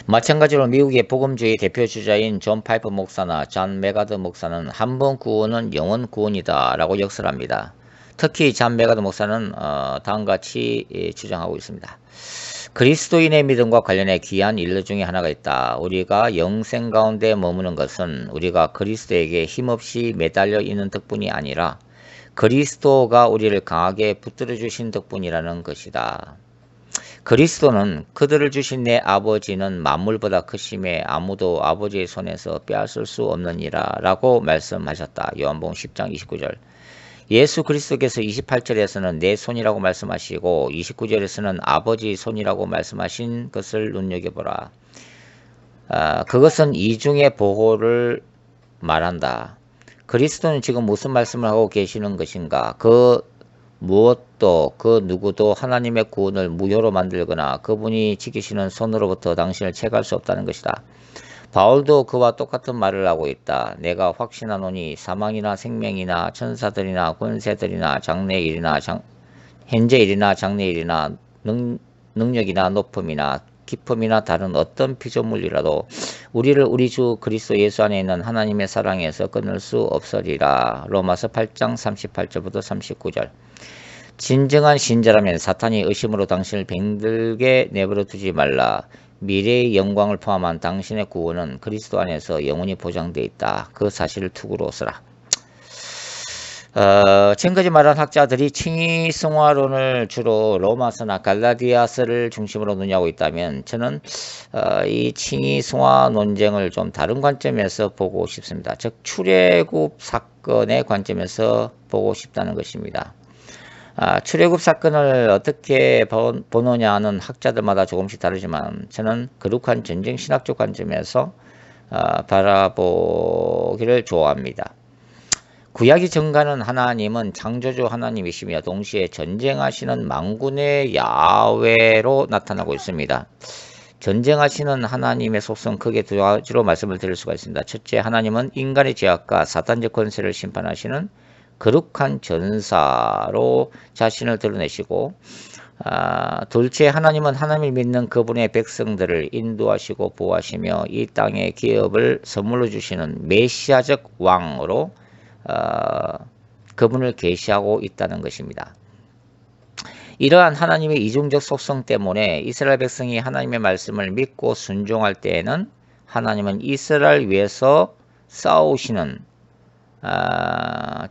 마찬가지로 미국의 복음주의 대표주자인 존 파이프 목사나 존 메가드 목사는 한 번 구원은 영원 구원이다라고 역설합니다. 특히 존 메가드 목사는 다음과 같이 주장하고 있습니다. 그리스도인의 믿음과 관련해 귀한 일러 중에 하나가 있다. 우리가 영생 가운데 머무는 것은 우리가 그리스도에게 힘없이 매달려 있는 덕분이 아니라 그리스도가 우리를 강하게 붙들어 주신 덕분이라는 것이다. 그리스도는 그들을 주신 내 아버지는 만물보다 크심에 아무도 아버지의 손에서 빼앗을 수 없느니라 라고 말씀하셨다. 요한복음 10장 29절. 예수 그리스도께서 28절에서는 내 손이라고 말씀하시고 29절에서는 아버지의 손이라고 말씀하신 것을 눈여겨보라. 그것은 이중의 보호를 말한다. 그리스도는 지금 무슨 말씀을 하고 계시는 것인가? 무엇도 그 누구도 하나님의 구원을 무효로 만들거나 그분이 지키시는 손으로부터 당신을 채갈 수 없다는 것이다. 바울도 그와 똑같은 말을 하고 있다. 내가 확신하노니 사망이나 생명이나 천사들이나 권세들이나 장래일이나 현재일이나 장래일이나 능력이나 높음이나 기쁨이나 다른 어떤 피조물이라도 우리를 우리 주 그리스도 예수 안에 있는 하나님의 사랑에서 끊을 수 없으리라. 로마서 8장 38절부터 39절. 진정한 신자라면 사탄이 의심으로 당신을 병들게 내버려 두지 말라. 미래의 영광을 포함한 당신의 구원은 그리스도 안에서 영원히 보장되어 있다. 그 사실을 투구로 쓰라. 지금까지 말한 학자들이 칭의성화론을 주로 로마서나 갈라디아서를 중심으로 논의하고 있다면 저는 이 칭의성화 논쟁을 좀 다른 관점에서 보고 싶습니다. 즉 출애굽 사건의 관점에서 보고 싶다는 것입니다. 출애굽 사건을 어떻게 보느냐는 학자들마다 조금씩 다르지만 저는 거룩한 전쟁 신학적 관점에서 바라보기를 좋아합니다. 구약이 증가하는 하나님은 창조주 하나님이시며 동시에 전쟁하시는 만군의 야훼로 나타나고 있습니다. 전쟁하시는 하나님의 속성 크게 두 가지로 말씀을 드릴 수가 있습니다. 첫째, 하나님은 인간의 죄악과 사탄적 권세를 심판하시는 거룩한 전사로 자신을 드러내시고, 둘째, 하나님은 하나님을 믿는 그분의 백성들을 인도하시고 보호하시며 이 땅의 기업을 선물로 주시는 메시아적 왕으로 그분을 계시하고 있다는 것입니다. 이러한 하나님의 이중적 속성 때문에 이스라엘 백성이 하나님의 말씀을 믿고 순종할 때에는 하나님은 이스라엘 위해서 싸우시는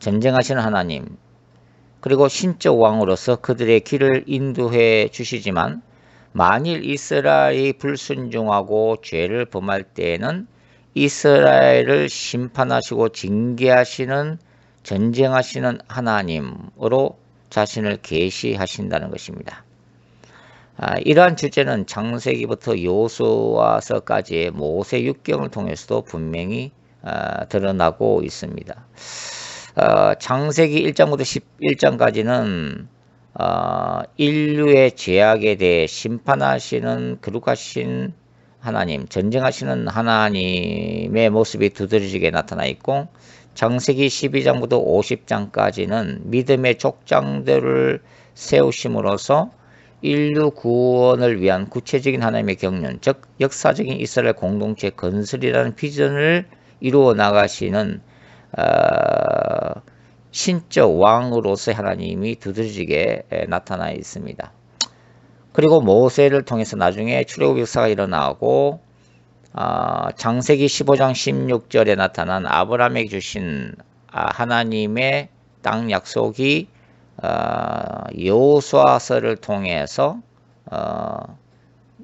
전쟁하시는 하나님, 그리고 신적 왕으로서 그들의 길을 인도해 주시지만 만일 이스라엘이 불순종하고 죄를 범할 때에는 이스라엘을 심판하시고 징계하시는 전쟁하시는 하나님으로 자신을 계시하신다는 것입니다. 이러한 주제는 창세기부터 여호수아서까지의 모세 율경을 통해서도 분명히 드러나고 있습니다. 창세기 1장부터 11장까지는 인류의 죄악에 대해 심판하시는 거룩하신 하나님, 전쟁하시는 하나님의 모습이 두드러지게 나타나 있고, 창세기 12장부터 50장까지는 믿음의 족장들을 세우심으로써 인류 구원을 위한 구체적인 하나님의 경륜, 즉 역사적인 이스라엘 공동체 건설이라는 비전을 이루어 나가시는 신적 왕으로서의 하나님이 두드러지게 나타나 있습니다. 그리고 모세를 통해서 나중에 출애굽 역사가 일어나고 창세기 15장 16절에 나타난 아브라함에게 주신 하나님의 땅 약속이 여호수아서를 통해서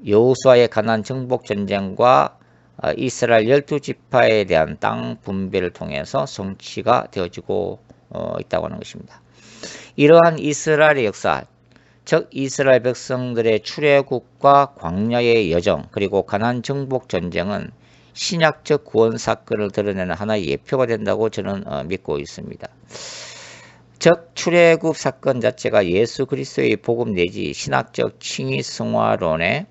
여호수아의 가나안 정복 전쟁과 이스라엘 12지파에 대한 땅 분배를 통해서 성취가 되어지고 있다고 하는 것입니다. 이러한 이스라엘의 역사, 즉 이스라엘 백성들의 출애굽과 광야의 여정, 그리고 가나안 정복 전쟁은 신약적 구원 사건을 드러내는 하나의 예표가 된다고 저는 믿고 있습니다. 즉 출애굽 사건 자체가 예수 그리스도의 복음 내지 신학적 칭의성화론의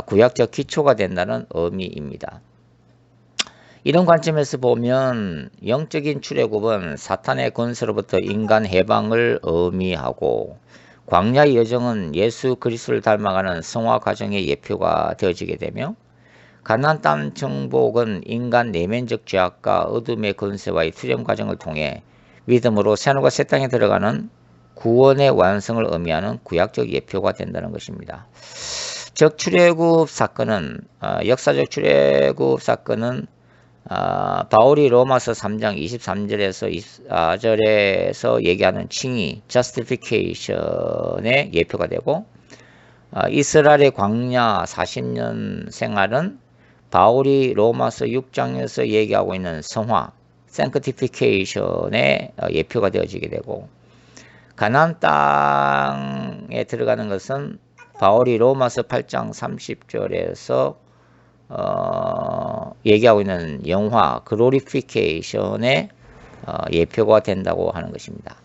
구약적 기초가 된다는 의미입니다. 이런 관점에서 보면 영적인 출애굽은 사탄의 권세로부터 인간 해방을 의미하고, 광야의 여정은 예수 그리스도를 닮아가는 성화 과정의 예표가 되어지게 되며, 가나안 땅 정복은 인간 내면적 죄악과 어둠의 권세와의 투쟁 과정을 통해 믿음으로 새하늘과 새 땅에 들어가는 구원의 완성을 의미하는 구약적 예표가 된다는 것입니다. 즉 출애굽 사건은 역사적 출애굽 사건은 바울이 로마서 3장 23절에서 24절에서 얘기하는 칭의 justification의 예표가 되고 이스라엘의 광야 40년 생활은 바울이 로마서 6장에서 얘기하고 있는 성화 sanctification의 예표가 되어지게 되고 가나안 땅에 들어가는 것은 바울이 로마서 8장 30절에서 얘기하고 있는 영화 글로리피케이션의 예표가 된다고 하는 것입니다.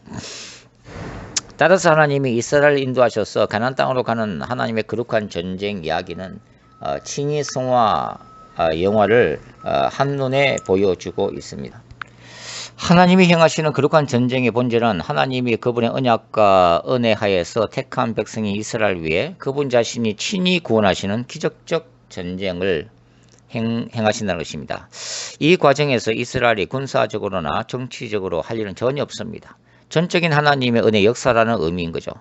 따라서 하나님이 이스라엘을 인도하셔서 가나안 땅으로 가는 하나님의 거룩한 전쟁 이야기는 칭의 성화 영화를 한눈에 보여주고 있습니다. 하나님이 행하시는 거룩한 전쟁의 본질은 하나님이 그분의 언약과 은혜 하에서 택한 백성이 이스라엘 위에 그분 자신이 친히 구원하시는 기적적 전쟁을 행하신다는 것입니다. 이 과정에서 이스라엘이 군사적으로나 정치적으로 할 일은 전혀 없습니다. 전적인 하나님의 은혜 역사라는 의미인 거죠.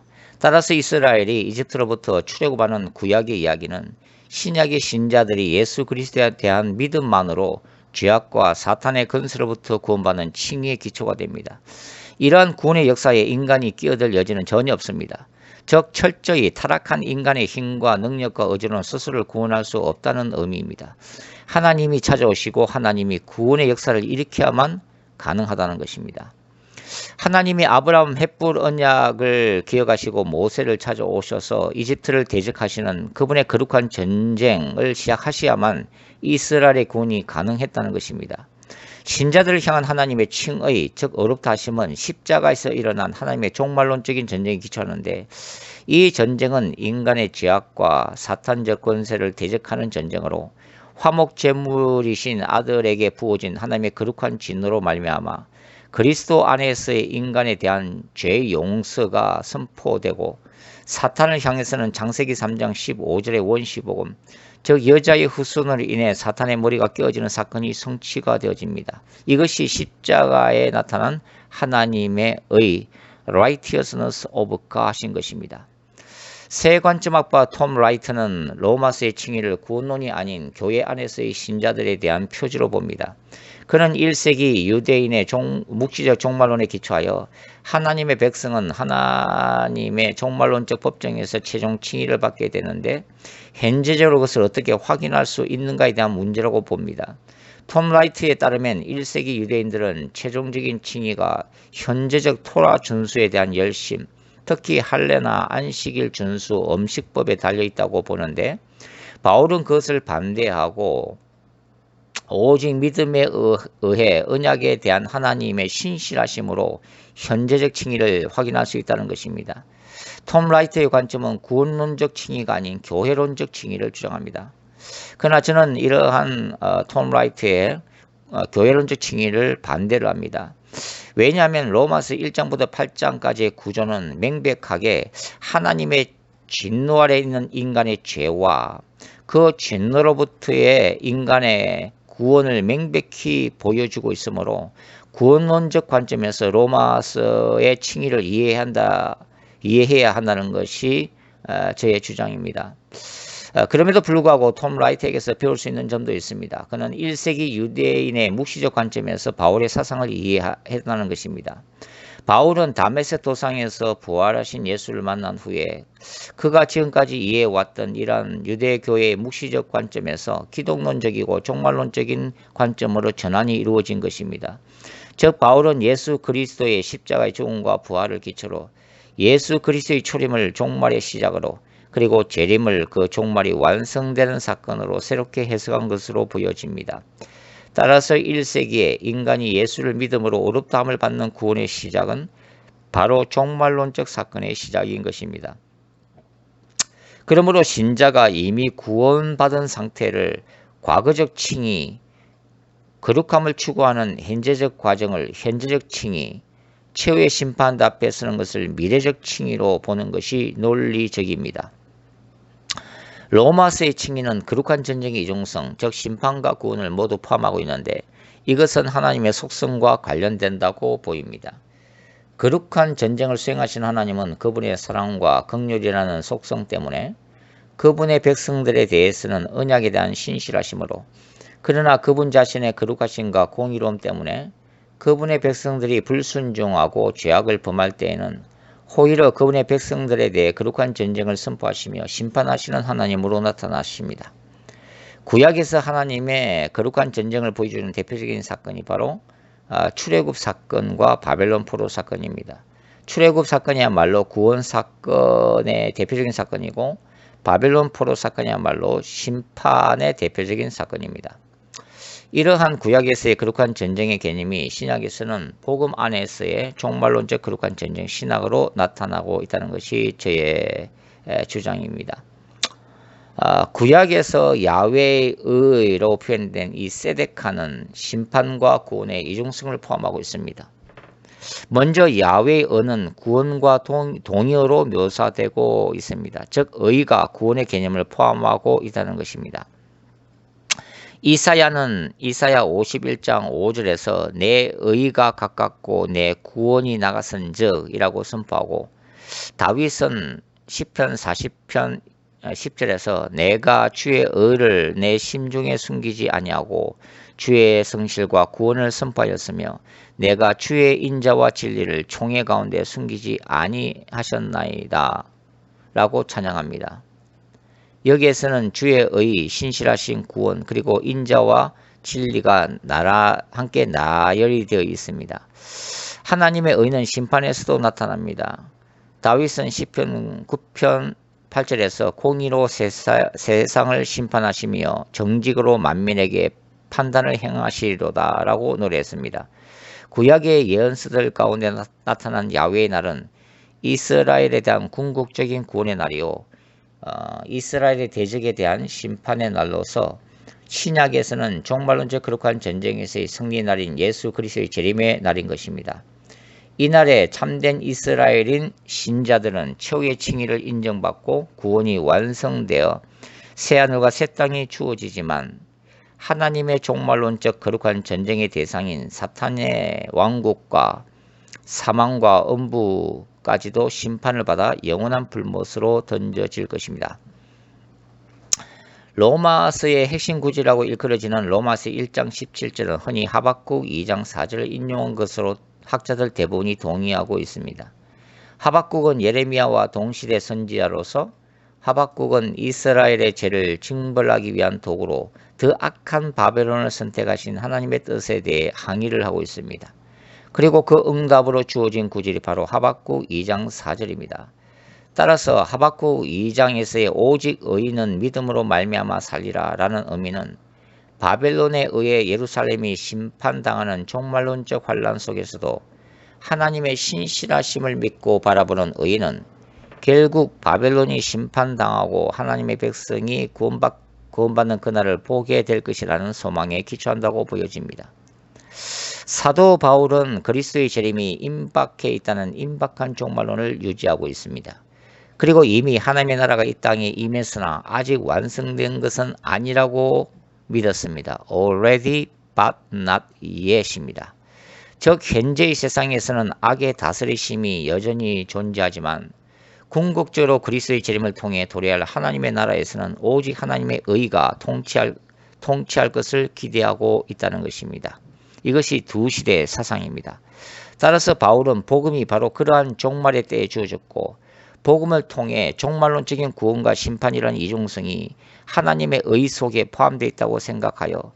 따라서 이스라엘이 이집트로부터 출애굽하는 구약의 이야기는 신약의 신자들이 예수 그리스도에 대한 믿음만으로 죄악과 사탄의 근세로부터 구원받는 칭의의 기초가 됩니다. 이러한 구원의 역사에 인간이 끼어들 여지는 전혀 없습니다. 즉 철저히 타락한 인간의 힘과 능력과 의지로는 스스로를 구원할 수 없다는 의미입니다. 하나님이 찾아오시고 하나님이 구원의 역사를 일으켜야만 가능하다는 것입니다. 하나님이 아브라함 횃불 언약을 기억하시고 모세를 찾아오셔서 이집트를 대적하시는 그분의 거룩한 전쟁을 시작하셔야만 이스라엘의 구원이 가능했다는 것입니다. 신자들을 향한 하나님의 칭의, 즉 어렵다 하심은 십자가에서 일어난 하나님의 종말론적인 전쟁에 기초하는데 이 전쟁은 인간의 죄악과 사탄적 권세를 대적하는 전쟁으로 화목 제물이신 아들에게 부어진 하나님의 거룩한 진노로 말미암아 그리스도 안에서의 인간에 대한 죄의 용서가 선포되고 사탄을 향해서는 창세기 3장 15절의 원시복음, 즉 여자의 후손으로 인해 사탄의 머리가 깨어지는 사건이 성취가 되어집니다. 이것이 십자가에 나타난 하나님의 righteousness of God인 것입니다. 새 관점학파 톰 라이트는 로마서의 칭의를 구원론이 아닌 교회 안에서의 신자들에 대한 표지로 봅니다. 그는 1세기 유대인의 묵시적 종말론에 기초하여 하나님의 백성은 하나님의 종말론적 법정에서 최종 칭의를 받게 되는데 현재적으로 그것을 어떻게 확인할 수 있는가에 대한 문제라고 봅니다. 톰 라이트에 따르면 1세기 유대인들은 최종적인 칭의가 현재적 토라 준수에 대한 열심, 특히 할례나 안식일 준수, 음식법에 달려있다고 보는데 바울은 그것을 반대하고 오직 믿음에 의해 언약에 대한 하나님의 신실하심으로 현재적 칭의를 확인할 수 있다는 것입니다. 톰 라이트의 관점은 구원론적 칭의가 아닌 교회론적 칭의를 주장합니다. 그러나 저는 이러한 톰 라이트의 교회론적 칭의를 반대를 합니다. 왜냐하면 로마서 1장부터 8장까지의 구조는 명백하게 하나님의 진노 아래 있는 인간의 죄와 그 진노로부터의 인간의 구원을 명백히 보여주고 있으므로 구원론적 관점에서 로마서의 칭의를 이해해야 한다는 것이 저의 주장입니다. 그럼에도 불구하고 톰 라이트에게서 배울 수 있는 점도 있습니다. 그는 1세기 유대인의 묵시적 관점에서 바울의 사상을 이해했다는 것입니다. 바울은 다메섹 도상에서 부활하신 예수를 만난 후에 그가 지금까지 이해해왔던 이러한 유대교회의 묵시적 관점에서 기독론적이고 종말론적인 관점으로 전환이 이루어진 것입니다. 즉 바울은 예수 그리스도의 십자가의 죽음과 부활을 기초로 예수 그리스도의 초림을 종말의 시작으로 그리고 재림을 그 종말이 완성되는 사건으로 새롭게 해석한 것으로 보여집니다. 따라서 1세기에 인간이 예수를 믿음으로 의롭다함을 받는 구원의 시작은 바로 종말론적 사건의 시작인 것입니다. 그러므로 신자가 이미 구원받은 상태를 과거적 칭의, 거룩함을 추구하는 현재적 과정을 현재적 칭의, 최후의 심판 앞에 서는 것을 미래적 칭의로 보는 것이 논리적입니다. 로마서의 칭의는 거룩한 전쟁의 이중성, 즉 심판과 구원을 모두 포함하고 있는데 이것은 하나님의 속성과 관련된다고 보입니다. 거룩한 전쟁을 수행하신 하나님은 그분의 사랑과 긍휼이라는 속성 때문에 그분의 백성들에 대해서는 언약에 대한 신실하심으로, 그러나 그분 자신의 거룩하심과 공의로움 때문에 그분의 백성들이 불순종하고 죄악을 범할 때에는 오히려 그분의 백성들에 대해 거룩한 전쟁을 선포하시며 심판하시는 하나님으로 나타나십니다. 구약에서 하나님의 거룩한 전쟁을 보여주는 대표적인 사건이 바로 출애굽 사건과 바벨론 포로 사건입니다. 출애굽 사건이야말로 구원 사건의 대표적인 사건이고 바벨론 포로 사건이야말로 심판의 대표적인 사건입니다. 이러한 구약에서의 거룩한 전쟁의 개념이 신약에서는 복음 안에서의 종말론적 거룩한 전쟁 신학으로 나타나고 있다는 것이 저의 주장입니다. 구약에서 야훼의로 표현된 이 세데카는 심판과 구원의 이중성을 포함하고 있습니다. 먼저 야훼의는 구원과 동의어로 묘사되고 있습니다. 즉 의가 구원의 개념을 포함하고 있다는 것입니다. 이사야는 이사야 51장 5절에서 내 의가 가깝고 내 구원이 나갔은즉 이라고 선포하고, 다윗은 시편 40편 10절에서 내가 주의 의를 내 심중에 숨기지 아니하고 주의 성실과 구원을 선포하였으며 내가 주의 인자와 진리를 총회 가운데 숨기지 아니하셨나이다 라고 찬양합니다. 여기에서는 주의 의, 신실하신 구원, 그리고 인자와 진리가 함께 나열이 되어 있습니다. 하나님의 의는 심판에서도 나타납니다. 다윗은 시편 9편 8절에서 공의로 세상을 심판하시며 정직으로 만민에게 판단을 행하시리로다 라고 노래했습니다. 구약의 예언서들 가운데 나타난 야훼의 날은 이스라엘에 대한 궁극적인 구원의 날이요, 이스라엘의 대적에 대한 심판의 날로서 신약에서는 종말론적 거룩한 전쟁에서의 승리의 날인 예수 그리스도의 재림의 날인 것입니다. 이날에 참된 이스라엘인 신자들은 최후의 칭의를 인정받고 구원이 완성되어 새하늘과 새 땅이 주어지지만 하나님의 종말론적 거룩한 전쟁의 대상인 사탄의 왕국과 사망과 음부까지도 심판을 받아 영원한 불못으로 던져질 것입니다. 로마서의 핵심 구절이라고 일컬어지는 로마서 1장 17절은 흔히 하박국 2장 4절을 인용한 것으로 학자들 대부분이 동의하고 있습니다. 하박국은 예레미야와 동시대 선지자로서 하박국은 이스라엘의 죄를 징벌하기 위한 도구로 더 악한 바벨론을 선택하신 하나님의 뜻에 대해 항의를 하고 있습니다. 그리고 그 응답으로 주어진 구절이 바로 하박국 2장 4절입니다. 따라서 하박국 2장에서의 오직 의인은 믿음으로 말미암아 살리라 라는 의미는 바벨론에 의해 예루살렘이 심판당하는 종말론적 환란 속에서도 하나님의 신실하심을 믿고 바라보는 의인은 결국 바벨론이 심판당하고 하나님의 백성이 구원받는 그날을 보게 될 것이라는 소망에 기초한다고 보여집니다. 사도 바울은 그리스도의 재림이 임박해 있다는 임박한 종말론을 유지하고 있습니다. 그리고 이미 하나님의 나라가 이 땅에 임했으나 아직 완성된 것은 아니라고 믿었습니다. Already but not yet입니다. 즉 현재의 세상에서는 악의 다스리심이 여전히 존재하지만 궁극적으로 그리스도의 재림을 통해 도래할 하나님의 나라에서는 오직 하나님의 의가 통치할 것을 기대하고 있다는 것입니다. 이것이 두 시대의 사상입니다. 따라서 바울은 복음이 바로 그러한 종말의 때에 주어졌고 복음을 통해 종말론적인 구원과 심판이라는 이중성이 하나님의 의 속에 포함되어 있다고 생각하여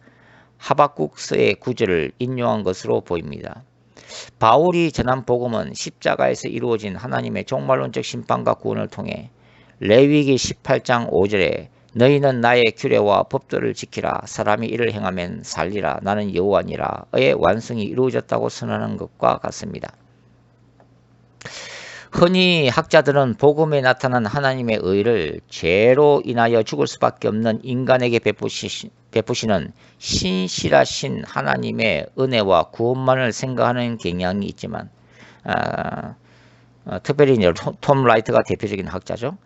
하박국서의 구절을 인용한 것으로 보입니다. 바울이 전한 복음은 십자가에서 이루어진 하나님의 종말론적 심판과 구원을 통해 레위기 18장 5절에 너희는 나의 규례와 법도를 지키라 사람이 이를 행하면 살리라 나는 여호와니라의 완성이 이루어졌다고 선언하는 것과 같습니다. 흔히 학자들은 복음에 나타난 하나님의 의를 죄로 인하여 죽을 수밖에 없는 인간에게 베푸시는 신실하신 하나님의 은혜와 구원만을 생각하는 경향이 있지만 특별히 톰 라이트가 대표적인 학자죠.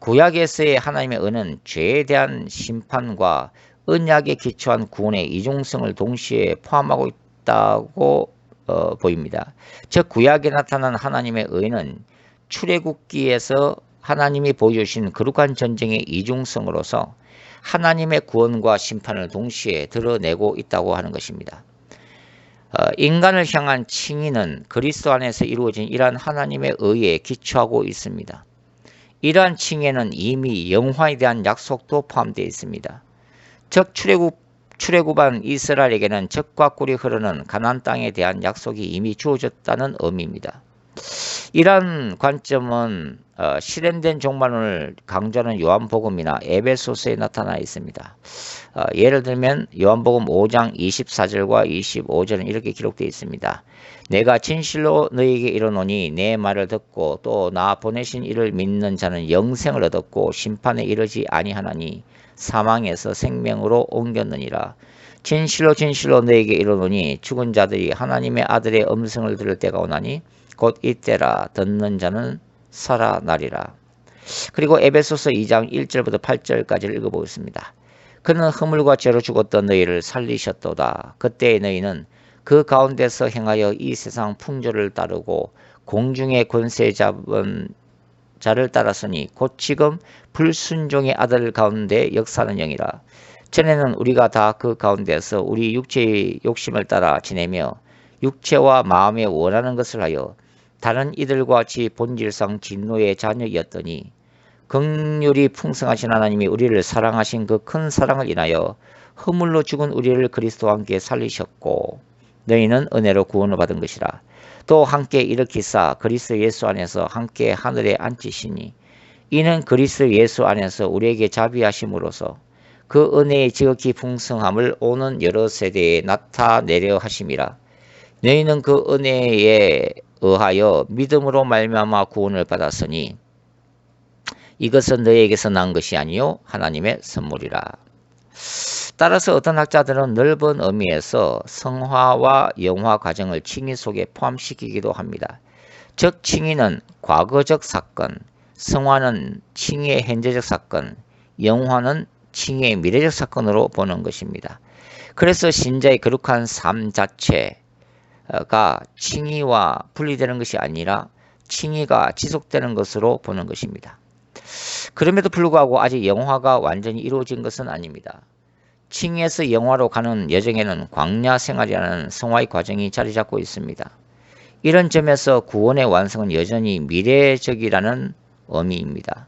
구약에서의 하나님의 은은 죄에 대한 심판과 언약에 기초한 구원의 이중성을 동시에 포함하고 있다고 보입니다. 즉 구약에 나타난 하나님의 의는 출애굽기에서 하나님이 보여주신 거룩한 전쟁의 이중성으로서 하나님의 구원과 심판을 동시에 드러내고 있다고 하는 것입니다. 인간을 향한 칭의는 그리스도 안에서 이루어진 이러한 하나님의 의에 기초하고 있습니다. 이러한 칭의는 이미 영화에 대한 약속도 포함되어 있습니다. 즉 출애굽한 이스라엘에게는 젖과 꿀이 흐르는 가나안 땅에 대한 약속이 이미 주어졌다는 의미입니다. 이러한 관점은 실현된 종말론을 강조하는 요한복음이나 에베소서에 나타나 있습니다. 예를 들면 요한복음 5장 24절과 25절은 이렇게 기록되어 있습니다. 내가 진실로 너희에게 이르노니 내 말을 듣고 또 나 보내신 이를 믿는 자는 영생을 얻었고 심판에 이르지 아니하나니 사망에서 생명으로 옮겼느니라. 진실로 진실로 너희에게 이르노니 죽은 자들이 하나님의 아들의 음성을 들을 때가 오나니 곧 이때라. 듣는 자는 살아나리라. 그리고 에베소서 2장 1절부터 8절까지를 읽어보겠습니다. 그는 허물과 죄로 죽었던 너희를 살리셨도다. 그때의 너희는 그 가운데서 행하여 이 세상 풍조를 따르고 공중의 권세 잡은 자를 따랐으니 곧 지금 불순종의 아들 가운데 역사하는 영이라. 전에는 우리가 다 그 가운데서 우리 육체의 욕심을 따라 지내며 육체와 마음에 원하는 것을 하여 다른 이들과 같이 본질상 진노의 자녀였더니 긍휼이 풍성하신 하나님이 우리를 사랑하신 그 큰 사랑을 인하여 허물로 죽은 우리를 그리스도와 함께 살리셨고 너희는 은혜로 구원을 받은 것이라. 또 함께 일으키사 그리스도 예수 안에서 함께 하늘에 앉히시니 이는 그리스도 예수 안에서 우리에게 자비하심으로써 그 은혜의 지극히 풍성함을 오는 여러 세대에 나타내려 하심이라. 너희는 그 은혜에 의하여 믿음으로 말미암아 구원을 받았으니 이것은 너희에게서 난 것이 아니요 하나님의 선물이라. 따라서 어떤 학자들은 넓은 의미에서 성화와 영화 과정을 칭의 속에 포함시키기도 합니다. 즉 칭의는 과거적 사건, 성화는 칭의의 현재적 사건, 영화는 칭의의 미래적 사건으로 보는 것입니다. 그래서 신자의 거룩한 삶 자체가 칭의와 분리되는 것이 아니라 칭의가 지속되는 것으로 보는 것입니다. 그럼에도 불구하고 아직 영화가 완전히 이루어진 것은 아닙니다. 칭의에서 영화로 가는 여정에는 광야 생활이라는 성화의 과정이 자리 잡고 있습니다. 이런 점에서 구원의 완성은 여전히 미래적이라는 의미입니다.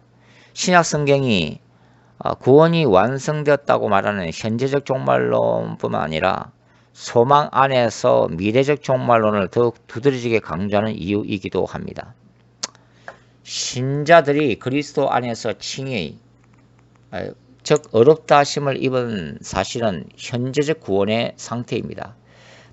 신약 성경이 구원이 완성되었다고 말하는 현재적 종말론뿐만 아니라 소망 안에서 미래적 종말론을 더욱 두드러지게 강조하는 이유이기도 합니다. 신자들이 그리스도 안에서 칭의, 즉 어렵다 하심을 입은 사실은 현재적 구원의 상태입니다.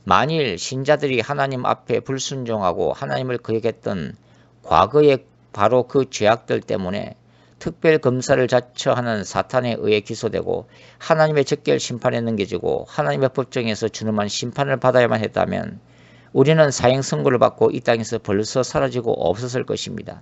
만일 신자들이 하나님 앞에 불순종하고 하나님을 거역했던 과거의 바로 그 죄악들 때문에 특별 검사를 자처하는 사탄에 의해 기소되고 하나님의 적결 심판에 넘겨지고 하나님의 법정에서 준엄한 심판을 받아야만 했다면 우리는 사형 선고를 받고 이 땅에서 벌써 사라지고 없었을 것입니다.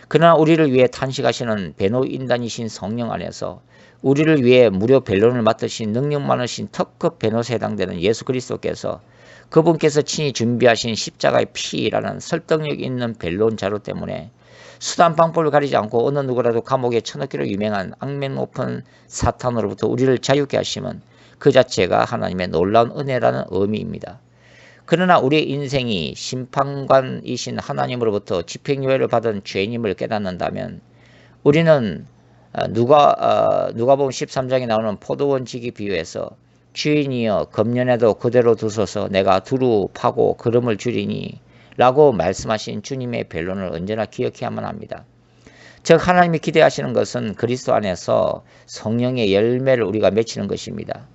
그러나 우리를 위해 탄식하시는 변호인단이신 성령 안에서 우리를 위해 무료 변론을 맡으신 능력 많으신 특급 변호사에 해당되는 예수 그리스도께서 그분께서 친히 준비하신 십자가의 피라는 설득력 있는 변론 자료 때문에 수단 방법을 가리지 않고 어느 누구라도 감옥에 쳐넣기로 유명한 악명 높은 사탄으로부터 우리를 자유케 하심은 그 자체가 하나님의 놀라운 은혜라는 의미입니다. 그러나 우리의 인생이 심판관이신 하나님으로부터 집행유예를 받은 죄인임을 깨닫는다면 우리는 누가복음 13장에 나오는 포도원지기 비유에서 주인이여 금년에도 그대로 두소서 내가 두루 파고 거름을 줄이니 라고 말씀하신 주님의 변론을 언제나 기억해야만 합니다. 즉 하나님이 기대하시는 것은 그리스도 안에서 성령의 열매를 우리가 맺히는 것입니다.